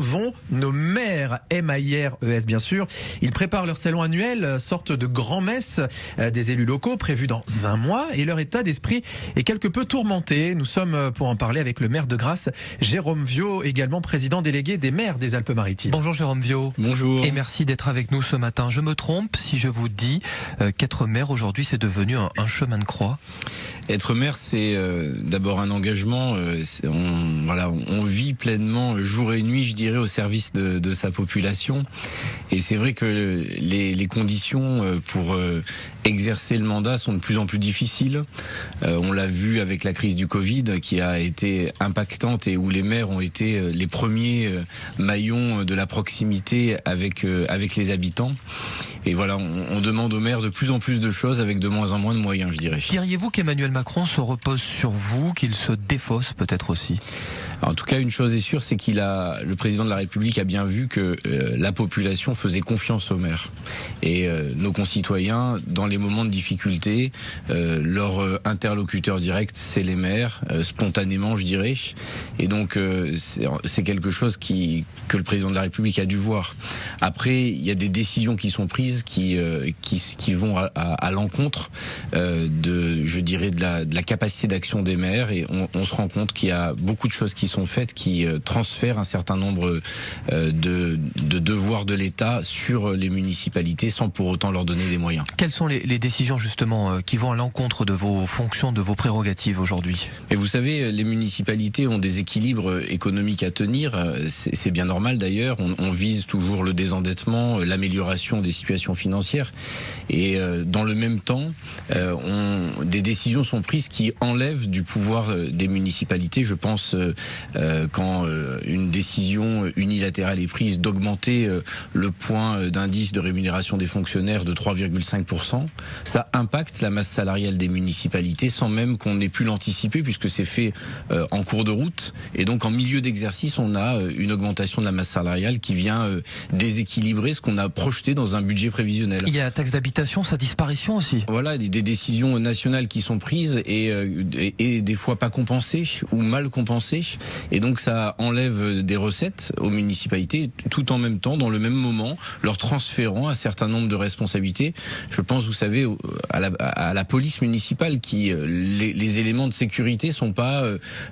vont nos maires, M-A-I-R-E-S bien sûr. Ils préparent leur salon annuel, sorte de grand-messe des élus locaux prévue dans un mois, et leur état d'esprit est quelque peu tourmenté. Nous sommes pour en parler avec le maire de Grasse, Jérôme Viaud, également président délégué des maires des Alpes-Maritimes. Bonjour Jérôme Viaud. Bonjour. Et merci d'être avec nous ce matin. Je me trompe si je vous dis qu'être maire aujourd'hui c'est devenu un chemin de croix? Être maire, c'est d'abord un engagement. On vit pleinement jour et nuit, je dirais, au service de sa population. Et c'est vrai que les conditions pour exercer le mandat sont de plus en plus difficiles. On l'a vu avec la crise du Covid qui a été impactante et où les maires ont été les premiers maillons de la proximité avec les habitants. Et voilà, on demande aux maires de plus en plus de choses avec de moins en moins de moyens, je dirais. Diriez-vous qu'Emmanuel Macron se repose sur vous, qu'il se défausse peut-être aussi? En tout cas, une chose est sûre, c'est le président de la République a bien vu que la population faisait confiance aux maires. Et nos concitoyens, dans les moments de difficulté, leur interlocuteur direct, c'est les maires, spontanément, je dirais. Et donc, c'est quelque chose que le président de la République a dû voir. Après, il y a des décisions qui sont prises qui vont à l'encontre de la capacité d'action des maires. Et on se rend compte qu'il y a beaucoup de choses qui sont faites qui transfèrent un certain nombre de devoirs de l'État sur les municipalités sans pour autant leur donner des moyens. Quelles sont les décisions justement qui vont à l'encontre de vos fonctions, de vos prérogatives aujourd'hui? Et vous savez, les municipalités ont des équilibres économiques à tenir. C'est bien normal d'ailleurs. On vise toujours le désendettement, l'amélioration des situations financières. Et dans le même temps, des décisions sont prises qui enlèvent du pouvoir des municipalités. Je pense quand une décision unilatérale est prise d'augmenter le point d'indice de rémunération des fonctionnaires de 3,5%, ça impacte la masse salariale des municipalités sans même qu'on ait pu l'anticiper puisque c'est fait en cours de route. Et donc en milieu d'exercice, on a une augmentation de la masse salariale qui vient déséquilibrer ce qu'on a projeté dans un budget prévisionnel. Il y a la taxe d'habitation, sa disparition aussi. Voilà, des décisions nationales qui sont prises et des fois pas compensées ou mal compensées. Et donc ça enlève des recettes aux municipalités tout en même temps, dans le même moment, leur transférant un certain nombre de responsabilités. Je pense, vous savez, à la police municipale qui, les éléments de sécurité sont pas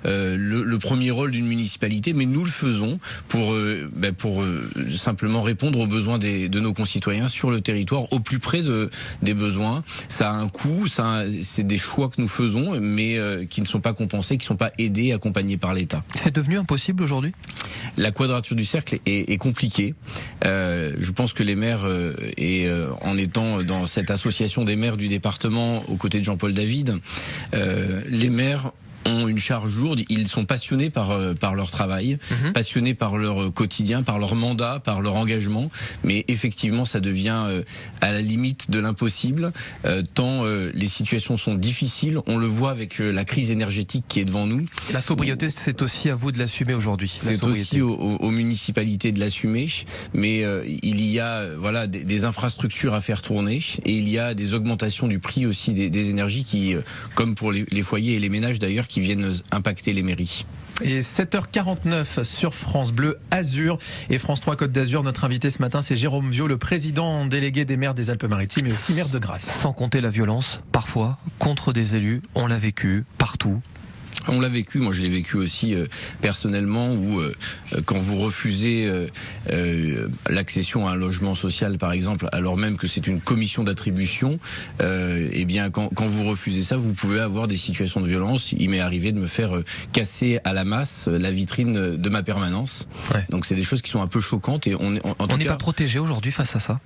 le premier rôle d'une municipalité, mais nous le faisons pour simplement répondre aux besoins de nos concitoyens sur le territoire, au plus près des besoins. Ça a un coût, c'est des choix que nous faisons, mais qui ne sont pas compensés, qui ne sont pas aidés, accompagnés par l'État. C'est devenu impossible aujourd'hui? La quadrature du cercle est compliquée. Je pense que les maires, en étant dans cette association des maires du département aux côtés de Jean-Paul David, les maires ont une charge lourde, ils sont passionnés par leur travail, passionnés par leur quotidien, par leur mandat, par leur engagement, mais effectivement ça devient à la limite de l'impossible, tant les situations sont difficiles. On le voit avec la crise énergétique qui est devant nous. La sobriété, c'est aussi à vous de l'assumer aujourd'hui. C'est aussi aux municipalités de l'assumer, mais il y a des infrastructures à faire tourner, et il y a des augmentations du prix aussi des énergies qui, comme pour les foyers et les ménages d'ailleurs, qui viennent impacter les mairies. Et 7h49 sur France Bleu Azur et France 3 Côte d'Azur. Notre invité ce matin, c'est Jérôme Viaud, le président délégué des maires des Alpes-Maritimes et aussi maire de Grasse. Sans compter la violence, parfois, contre des élus, on l'a vécu partout. On l'a vécu, moi je l'ai vécu aussi personnellement, où quand vous refusez l'accession à un logement social par exemple, alors même que c'est une commission d'attribution, eh bien quand vous refusez ça, vous pouvez avoir des situations de violence. Il m'est arrivé de me faire casser à la masse la vitrine de ma permanence. Ouais. Donc c'est des choses qui sont un peu choquantes et on n'est pas protégé aujourd'hui face à ça.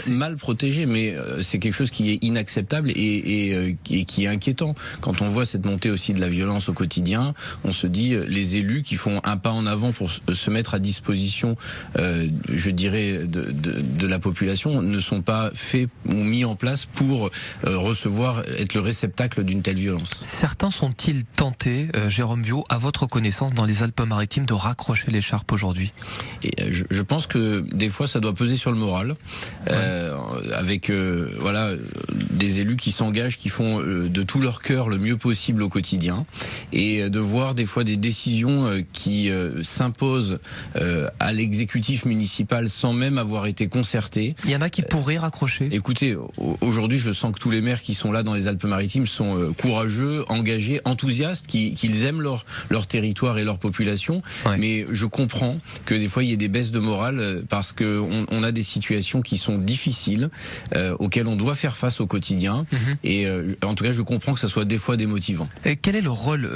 Mal protégé, mais c'est quelque chose qui est inacceptable et qui est inquiétant. Quand on voit cette montée aussi de la violence au quotidien, on se dit les élus qui font un pas en avant pour se mettre à disposition, je dirais, de la population, ne sont pas faits ou mis en place pour recevoir, être le réceptacle d'une telle violence. Certains sont-ils tentés, Jérôme Viaud, à votre connaissance, dans les Alpes-Maritimes, de raccrocher l'écharpe aujourd'hui? Et je pense que des fois ça doit peser sur le moral, avec des élus qui s'engagent, qui font de tout leur cœur le mieux possible au quotidien. et de voir des fois des décisions qui s'imposent à l'exécutif municipal sans même avoir été concertées. Il y en a qui pourraient raccrocher. Écoutez, aujourd'hui, je sens que tous les maires qui sont là dans les Alpes-Maritimes sont courageux, engagés, enthousiastes, qu'ils aiment leur territoire et leur population. Ouais. Mais je comprends que des fois il y ait des baisses de morale parce que on a des situations qui sont difficiles, auxquelles on doit faire face au quotidien. Et en tout cas, je comprends que ça soit des fois démotivant. Et quel est le rôle,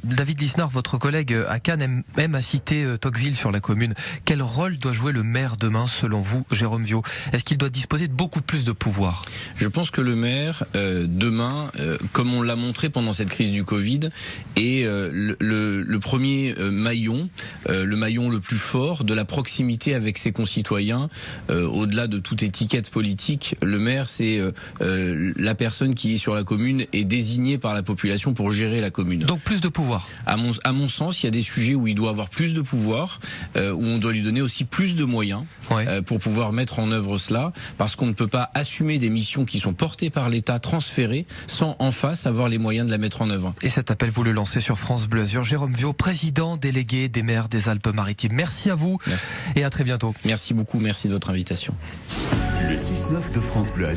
David Lisnard, votre collègue à Cannes, aime à citer Tocqueville sur la commune. Quel rôle doit jouer le maire demain, selon vous, Jérôme Viaud? Est-ce qu'il doit disposer de beaucoup plus de pouvoir? Je pense que le maire, demain, comme on l'a montré pendant cette crise du Covid, est le premier maillon, le maillon le plus fort de la proximité avec ses concitoyens. Au-delà de toute étiquette politique, le maire, c'est la personne qui est sur la commune et désignée par la population pour gérer la commune. Donc plus de pouvoir. À mon sens, il y a des sujets où il doit avoir plus de pouvoir, où on doit lui donner aussi plus de moyens pour pouvoir mettre en œuvre cela, parce qu'on ne peut pas assumer des missions qui sont portées par l'État, transférées, sans en face avoir les moyens de la mettre en œuvre. Et cet appel, vous le lancez sur France Bleu Azur. Jérôme Viaud, président délégué des maires des Alpes-Maritimes. Merci à vous. Merci. Et à très bientôt. Merci beaucoup, merci de votre invitation. Le 6-9 de France Bleu Azur.